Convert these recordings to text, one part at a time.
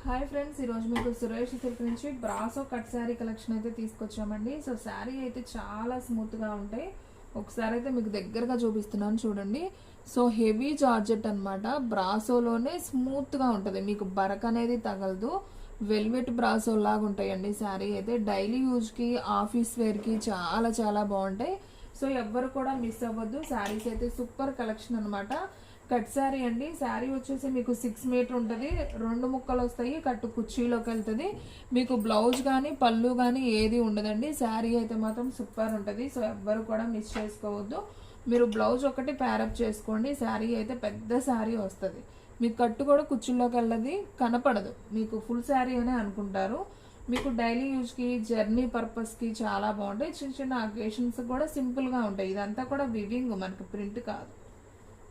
Hi friends, ఈరోజు మీకు Suresh silk నుంచి బ్రాసో కట్ శారీ కలెక్షన్ అయితే తీసుకొచ్చామండి. సో శారీ అయితే చాలా స్మూత్గా ఉంటాయి. ఒకసారి అయితే మీకు దగ్గరగా చూపిస్తున్నాను చూడండి. సో హెవీ జార్జెట్ అనమాట. బ్రాసోలోనే స్మూత్గా ఉంటుంది, మీకు బరక్ అనేది తగలదు. వెల్వెట్ బ్రాసో లాగా ఉంటాయండి శారీ అయితే. డైలీ యూజ్కి, ఆఫీస్ వేర్కి చాలా చాలా బాగుంటాయి. సో ఎవ్వరు కూడా మిస్ అవ్వద్దు. శారీస్ అయితే సూపర్ కలెక్షన్ అనమాట. కట్ శారీ అండి. శారీ వచ్చేసి మీకు 6 మీటర్ ఉంటుంది. 2 ముక్కలు వస్తాయి. కట్టు కుర్చీలోకి వెళ్తుంది. మీకు బ్లౌజ్ కానీ పళ్ళు కానీ ఏది ఉండదండి. శారీ అయితే మాత్రం సూపర్ ఉంటుంది. సో ఎవ్వరు కూడా మిస్ చేసుకోవద్దు. మీరు బ్లౌజ్ ఒకటి ప్యారప్ చేసుకోండి. శారీ అయితే పెద్ద శారీ వస్తుంది. మీకు కట్టు కూడా కుర్చీలోకి వెళ్ళది, కనపడదు. మీకు ఫుల్ శారీ అనే అనుకుంటారు. మీకు డైలీ యూజ్కి, జర్నీ పర్పస్కి చాలా బాగుంటాయి. చిన్న చిన్న అకేషన్స్ కూడా సింపుల్గా ఉంటాయి. ఇదంతా కూడా వివింగ్, మనకి ప్రింట్ కాదు.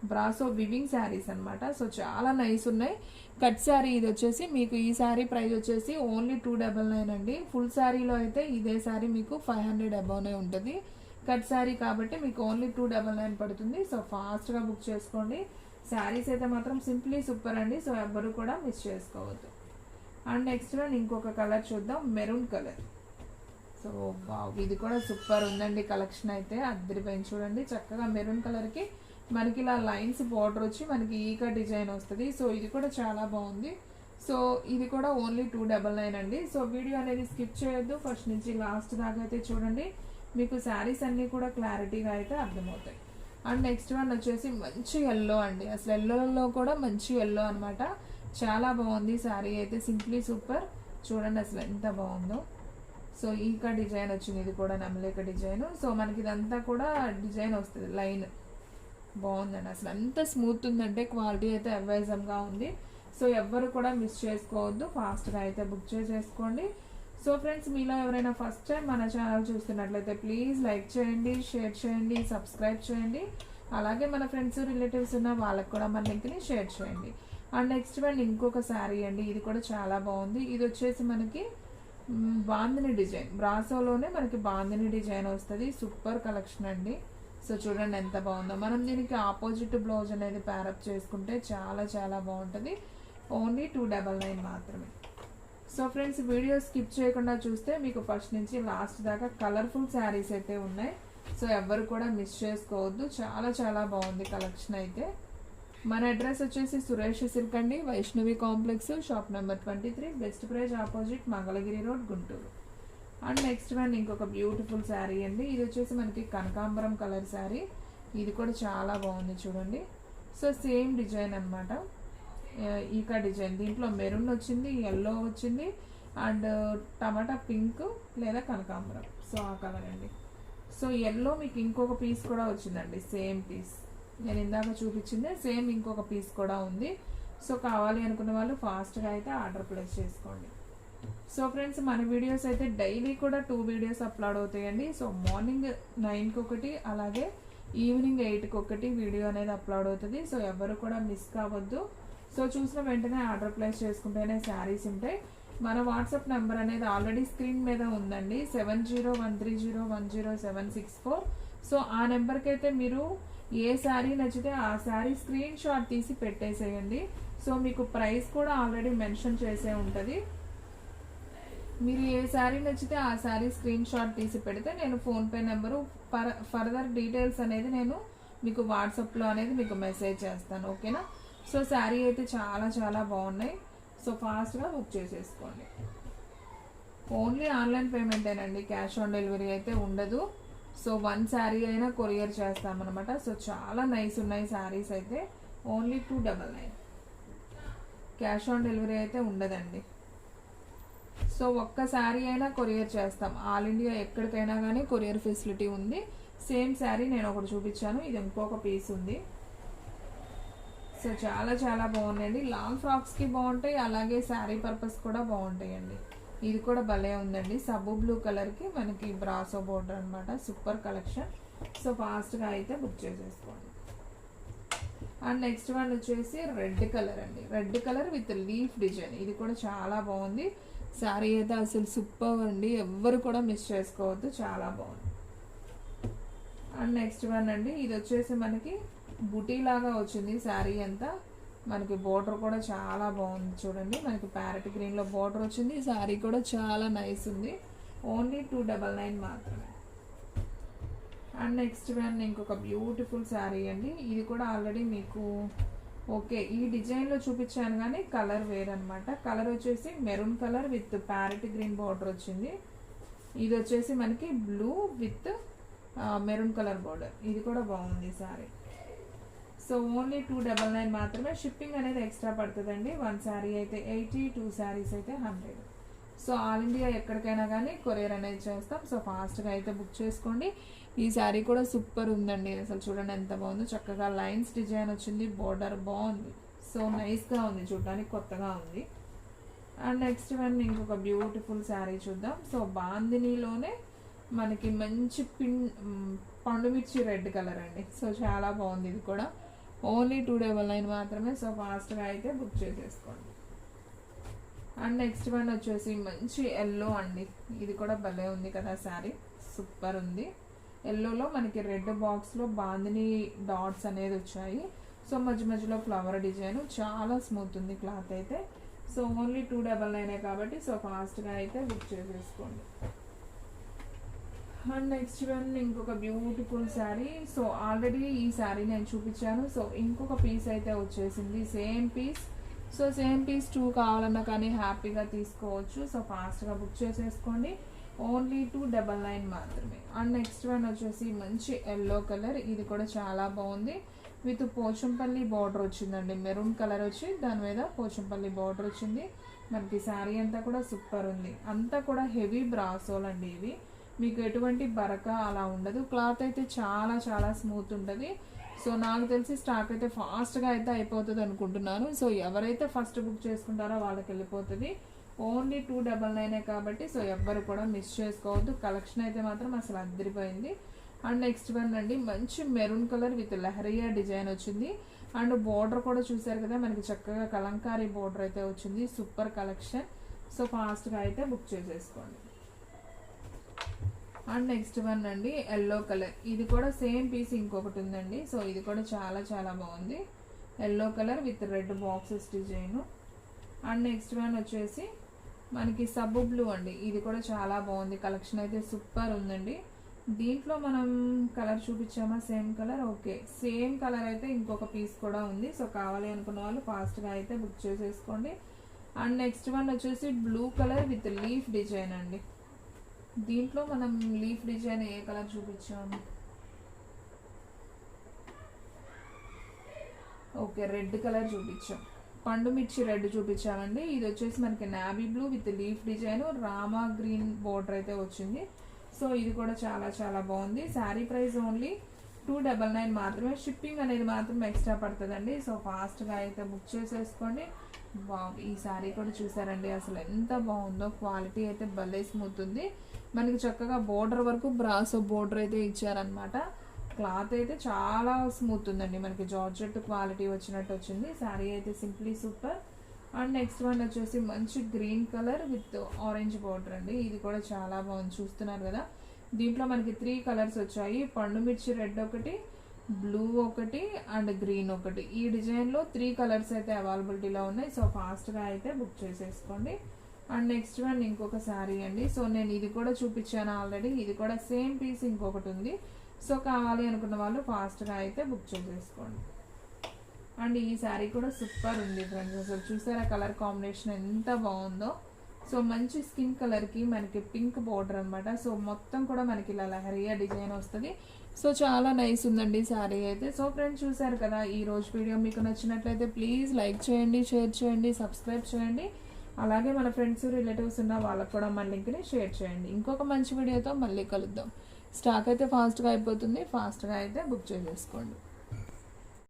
బ్రాసో వివింగ్ శారీస్ అనమాట. సో చాలా నైస్ ఉన్నాయి. కట్ శారీ ఇది వచ్చేసి మీకు ఈ శారీ ప్రైస్ వచ్చేసి ఓన్లీ 299 అండి. ఫుల్ శారీలో అయితే ఇదే శారీ మీకు 500 అబౌనే ఉంటుంది. కట్ శారీ కాబట్టి మీకు ఓన్లీ 299 పడుతుంది. సో ఫాస్ట్గా బుక్ చేసుకోండి. శారీస్ అయితే మాత్రం సింప్లీ సూపర్ అండి. సో ఎవ్వరు కూడా మిస్ చేసుకోవద్దు. అండ్ నెక్స్ట్ వన్ ఇంకొక కలర్ చూద్దాం, మెరూన్ కలర్. సో ఇది కూడా సూపర్ ఉందండి. కలెక్షన్ అయితే అద్దరిపోయింది చూడండి. చక్కగా మెరూన్ కలర్కి మనకి ఇలా లైన్స్ బార్డర్ వచ్చి మనకి ఈక డిజైన్ వస్తుంది. సో ఇది కూడా చాలా బాగుంది. సో ఇది కూడా ఓన్లీ 299 అండి. సో వీడియో అనేది స్కిప్ చేయొద్దు, ఫస్ట్ నుంచి లాస్ట్ దాకా అయితే చూడండి. మీకు శారీస్ అన్నీ కూడా క్లారిటీగా అయితే అర్థమవుతాయి. అండ్ నెక్స్ట్ వన్ వచ్చేసి మంచి ఎల్లో అండి. అసలు ఎల్లోలో కూడా మంచి ఎల్లో అనమాట. చాలా బాగుంది శారీ అయితే. Simply super. చూడండి అసలు ఎంత బాగుందో. సో ఈక డిజైన్ వచ్చింది. ఇది కూడా నమ్మలేక డిజైన్. సో మనకి ఇదంతా కూడా డిజైన్ వస్తుంది, లైన్ బాగుందండి. అసలు అంత స్మూత్ ఉందంటే క్వాలిటీ అయితే అవైజంగా ఉంది. సో ఎవ్వరు కూడా మిస్ చేసుకోవద్దు. ఫాస్ట్గా అయితే బుక్ చేసేసుకోండి. సో ఫ్రెండ్స్, మీలో ఎవరైనా ఫస్ట్ టైం మన ఛానల్ చూస్తున్నట్లయితే ప్లీజ్ లైక్ చేయండి, షేర్ చేయండి, సబ్స్క్రైబ్ చేయండి. అలాగే మన ఫ్రెండ్స్, రిలేటివ్స్ ఉన్న వాళ్ళకి కూడా మన లింక్ని షేర్ చేయండి. అండ్ నెక్స్ట్ వన్ ఇంకొక శారీ అండి. ఇది కూడా చాలా బాగుంది. ఇది వచ్చేసి మనకి బాందిని డిజైన్. బ్రాసోలోనే మనకి బాందిని డిజైన్ వస్తుంది. సూపర్ కలెక్షన్ అండి. సో చూడండి ఎంత బాగుందో. మనం దీనికి ఆపోజిట్ బ్లౌజ్ అనేది ప్యారప్ చేసుకుంటే చాలా చాలా బాగుంటుంది. ఓన్లీ 299 మాత్రమే. సో ఫ్రెండ్స్, వీడియో స్కిప్ చేయకుండా చూస్తే మీకు ఫస్ట్ నుంచి లాస్ట్ దాకా కలర్ఫుల్ శారీస్ అయితే ఉన్నాయి. సో ఎవ్వరు కూడా మిస్ చేసుకోవద్దు. చాలా చాలా బాగుంది కలెక్షన్ అయితే. మన అడ్రస్ వచ్చేసి సురేష్ సిల్క్ అండి, Vaishnavi complex, shop number 23, best praise opposite, Mangalagiri road, Guntur. And next one ఇంకొక బ్యూటిఫుల్ శారీ అండి. ఇది వచ్చేసి మనకి కనకాంబరం కలర్ శారీ. ఇది కూడా చాలా బాగుంది చూడండి. సో సేమ్ డిజైన్ అనమాట, ఈకా డిజైన్. దీంట్లో మెరూన్ వచ్చింది, ఎల్లో వచ్చింది, అండ్ టమాటా పింక్ లేదా కనకాంబరం. సో ఆ కలర్ అండి. సో ఎల్లో మీకు ఇంకొక పీస్ కూడా వచ్చిందండి, సేమ్ పీస్. నేను ఇందాక చూపించిందే సేమ్ ఇంకొక పీస్ కూడా ఉంది. సో కావాలి అనుకున్న వాళ్ళు ఫాస్ట్గా అయితే ఆర్డర్ ప్లేస్ చేసుకోండి. సో ఫ్రెండ్స్, మన వీడియోస్ అయితే డైలీ కూడా 2 వీడియోస్ అప్లోడ్ అవుతాయండి. సో మార్నింగ్ 9కి ఒకటి, అలాగే ఈవినింగ్ 8కి ఒకటి వీడియో అనేది అప్లోడ్ అవుతుంది. సో ఎవరు కూడా మిస్ కావద్దు. సో చూసిన వెంటనే ఆర్డర్ ప్లేస్ చేసుకుంటేనే శారీస్ ఉంటాయి. మన వాట్సాప్ నెంబర్ అనేది ఆల్రెడీ స్క్రీన్ మీద ఉందండి, 7013010764. సో ఆ నెంబర్కి అయితే మీరు ఏ శారీ నచ్చితే ఆ శారీ స్క్రీన్ షాట్ తీసి పెట్టేసేయండి. సో మీకు ప్రైస్ కూడా ఆల్రెడీ మెన్షన్ చేసే ఉంటుంది. మీరు ఏ శారీ నచ్చితే ఆ శారీ స్క్రీన్ షాట్ తీసి పెడితే నేను ఫోన్పే నెంబరు, ఫర్దర్ డీటెయిల్స్ అనేది నేను మీకు వాట్సాప్లో అనేది మీకు మెసేజ్ చేస్తాను, ఓకేనా. సో శారీ అయితే చాలా చాలా బాగున్నాయి. సో ఫాస్ట్గా బుక్ చేసేసుకోండి. ఓన్లీ ఆన్లైన్ పేమెంటేనండి, క్యాష్ ఆన్ డెలివరీ అయితే ఉండదు. సో 1 శారీ అయినా కొరియర్ చేస్తామన్నమాట. సో చాలా నైస్ ఉన్నాయి శారీస్ అయితే. ఓన్లీ 299. క్యాష్ ఆన్ డెలివరీ అయితే ఉండదండి. సో ఒక్క శారీ అయినా కొరియర్ చేస్తాం. ఆల్ ఇండియా ఎక్కడికైనా కానీ కొరియర్ ఫెసిలిటీ ఉంది. సేమ్ శారీ నేను ఒకటి చూపించాను, ఇది ఇంకొక పీస్ ఉంది. సో చాలా చాలా బాగున్నాయండి. లాంగ్ ఫ్రాక్స్కి బాగుంటాయి, అలాగే శారీ పర్పస్ కూడా బాగుంటాయండి. ఇది కూడా భలే ఉందండి. సబ్బు బ్లూ కలర్కి మనకి బ్రాసో బోర్డర్ అనమాట. Super collection. సో ఫాస్ట్గా అయితే బుక్ చేసేసుకోండి. అండ్ నెక్స్ట్ వన్ వచ్చేసి రెడ్ కలర్ అండి. Red colour with leaf design. ఇది కూడా చాలా బాగుంది. శారీ అయితే అసలు సూపర్ అండి. ఎవ్వరు కూడా మిస్ చేసుకోవద్దు, చాలా బాగుంది. అండ్ నెక్స్ట్ వన్ అండి. ఇది వచ్చేసి మనకి బుటీ లాగా వచ్చింది శారీ అంతా. మనకి బోర్డర్ కూడా చాలా బాగుంది చూడండి. మనకి ప్యారెట్ గ్రీన్లో బోర్డర్ వచ్చింది. శారీ కూడా చాలా నైస్ ఉంది. ఓన్లీ 299 మాత్రమే. అండ్ నెక్స్ట్ వన్ ఇంకొక బ్యూటిఫుల్ శారీ అండి. ఇది కూడా ఆల్రెడీ మీకు ఓకే ఈ డిజైన్లో చూపించాను కానీ కలర్ వేర్ అనమాట. కలర్ వచ్చేసి maroon colour with parrot green border వచ్చింది. ఇది వచ్చేసి మనకి blue with maroon colour border. ఇది కూడా బాగుంది శారీ. సో ఓన్లీ 299 మాత్రమే. షిప్పింగ్ అనేది ఎక్స్ట్రా పడుతుందండి. 1 శారీ అయితే 80, 2 శారీస్ అయితే 100. సో ఆల్ ఇండియా ఎక్కడికైనా కానీ కొరియర్ అనేది చేస్తాం. సో ఫాస్ట్గా అయితే బుక్ చేసుకోండి. ఈ శారీ కూడా సూపర్ ఉందండి. అసలు చూడండి ఎంత బాగుందో. చక్కగా లైన్స్ డిజైన్ వచ్చింది. బోర్డర్ బాగుంది. సో నైస్గా ఉంది, చూడడానికి కొత్తగా ఉంది. అండ్ నెక్స్ట్ వన్ ఇంకొక బ్యూటిఫుల్ శారీ చూద్దాం. సో బాందినీలోనే మనకి మంచి పండుమిర్చి రెడ్ కలర్ అండి. సో చాలా బాగుంది. ఇది కూడా ఓన్లీ 299 మాత్రమే. సో ఫాస్ట్గా అయితే బుక్ చేసేసుకోండి. అండ్ నెక్స్ట్ వన్ వచ్చేసి మంచి ఎల్లో అండి. ఇది కూడా భలే ఉంది కదా శారీ, సూపర్ ఉంది. ఎల్లోలో మనకి రెడ్ బాక్స్లో బాందిని డాట్స్ అనేది వచ్చాయి. సో మధ్య మధ్యలో ఫ్లవర్ డిజైన్ చాలా స్మూత్ ఉంది క్లాత్ అయితే. సో ఓన్లీ 299 కాబట్టి సో ఫాస్ట్గా అయితే బుక్ చేసేసుకోండి. అండ్ నెక్స్ట్ వన్ ఇంకొక బ్యూటిఫుల్ శారీ. సో ఆల్రెడీ ఈ శారీ నేను చూపించాను. సో ఇంకొక పీస్ అయితే వచ్చేసింది, same piece. So same piece 2 కావాలన్నా కానీ హ్యాపీగా తీసుకోవచ్చు. సో ఫాస్ట్గా బుక్ చేసేసుకోండి. ఓన్లీ 299 మాత్రమే. అండ్ నెక్స్ట్ వన్ వచ్చేసి మంచి ఎల్లో కలర్. ఇది కూడా చాలా బాగుంది. విత్ పోచంపల్లి బార్డర్ వచ్చిందండి. మెరూన్ కలర్ వచ్చి దాని మీద పోచంపల్లి బార్డర్ వచ్చింది. మనకి శారీ అంతా కూడా సూపర్ ఉంది. అంతా కూడా హెవీ బ్రాసోల్ అండి. ఇవి మీకు ఎటువంటి బరక అలా ఉండదు. క్లాత్ అయితే చాలా చాలా స్మూత్ ఉంటుంది. సో నాకు తెలిసి స్టాక్ అయితే ఫాస్ట్గా అయితే అయిపోతుంది అనుకుంటున్నాను. సో ఎవరైతే ఫస్ట్ బుక్ చేసుకుంటారో వాళ్ళకి వెళ్ళిపోతుంది. ఓన్లీ 299 కాబట్టి సో ఎవ్వరు కూడా మిస్ చేసుకోవద్దు. కలెక్షన్ అయితే మాత్రం అసలు అదిరిపోయింది. అండ్ నెక్స్ట్ వన్ అండి మంచి maroon colour with leheriya design వచ్చింది. అండ్ బోర్డర్ కూడా చూసారు కదా, మనకి చక్కగా కలంకారీ బోర్డర్ అయితే వచ్చింది. Super collection. సో ఫాస్ట్గా అయితే బుక్ చేసేసుకోండి. అండ్ నెక్స్ట్ వన్ అండి ఎల్లో కలర్. ఇది కూడా సేమ్ పీస్ ఇంకొకటి ఉందండి. సో ఇది కూడా చాలా చాలా బాగుంది. Yellow colour with red boxes design. And next one వచ్చేసి మనకి సబ్బు బ్లూ అండి. ఇది కూడా చాలా బాగుంది. కలెక్షన్ అయితే సూపర్ ఉందండి. దీంట్లో మనం కలర్ చూపించామా same colour? Okay same colour అయితే ఇంకొక పీస్ కూడా ఉంది. సో కావాలి అనుకున్న వాళ్ళు ఫాస్ట్గా అయితే బుక్ చేసేసుకోండి. అండ్ నెక్స్ట్ వన్ వచ్చేసి blue colour with leaf design అండి. దీంట్లో మనం లీఫ్ డిజైన్ ఏ కలర్ చూపించాము? ఓకే రెడ్ కలర్ చూపించాం. పండు మిర్చి రెడ్ చూపించామండి. ఇది వచ్చేసి మనకి navy blue with leaf design, Rama green border అయితే వచ్చింది. సో ఇది కూడా చాలా చాలా బాగుంది. శారీ ప్రైస్ ఓన్లీ 299 మాత్రమే. షిప్పింగ్ అనేది మాత్రం ఎక్స్ట్రా పడుతుందండి. సో ఫాస్ట్గా అయితే బుక్ చేసేసుకోండి. ఈ శారీ కూడా చూసారండి అసలు ఎంత బాగుందో. క్వాలిటీ అయితే భలే స్మూత్ ఉంది. మనకి చక్కగా బోర్డర్ వరకు బ్రాసో బోర్డర్ అయితే ఇచ్చారనమాట. క్లాత్ అయితే చాలా స్మూత్ ఉందండి. మనకి జార్జెట్ క్వాలిటీ వచ్చినట్టు వచ్చింది. శారీ అయితే simply super. And next one వచ్చేసి మంచి green colour with orange border అండి. ఇది కూడా చాలా బాగుంది, చూస్తున్నారు కదా. దీంట్లో మనకి 3 కలర్స్ వచ్చాయి. పండు మిర్చి రెడ్ ఒకటి, బ్లూ ఒకటి అండ్ గ్రీన్ ఒకటి. ఈ డిజైన్లో 3 కలర్స్ అయితే అవైలబిలిటీలో ఉన్నాయి. సో ఫాస్ట్గా అయితే బుక్ చేసేసుకోండి. అండ్ నెక్స్ట్ వన్ ఇంకొక శారీ అండి. సో నేను ఇది కూడా చూపించాను ఆల్రెడీ. ఇది కూడా సేమ్ పీస్ ఇంకొకటి ఉంది. సో కావాలి అనుకున్న వాళ్ళు ఫాస్ట్గా అయితే బుక్ చేసేసుకోండి. అండ్ ఈ శారీ కూడా సూపర్ ఉంది ఫ్రెండ్స్. అసలు చూసారా కలర్ కాంబినేషన్ ఎంత బాగుందో. సో మంచి స్కిన్ కలర్కి మనకి పింక్ బార్డర్ అనమాట. సో మొత్తం కూడా మనకి ఇలా లహరియా డిజైన్ వస్తుంది. సో చాలా నైస్ ఉందండి శారీ అయితే. సో ఫ్రెండ్స్ చూసారు కదా, ఈ రోజు వీడియో మీకు నచ్చినట్లయితే ప్లీజ్ లైక్ చేయండి, షేర్ చేయండి, సబ్స్క్రైబ్ చేయండి. అలాగే మన ఫ్రెండ్స్ రిలేటివ్స్ ఉన్న వాళ్ళకు కూడా మన లింక్ని షేర్ చేయండి. ఇంకొక మంచి వీడియోతో మళ్ళీ కలుద్దాం. స్టాక్ అయితే ఫాస్ట్గా అయిపోతుంది. ఫాస్ట్గా అయితే బుక్ చేసేసుకోండి.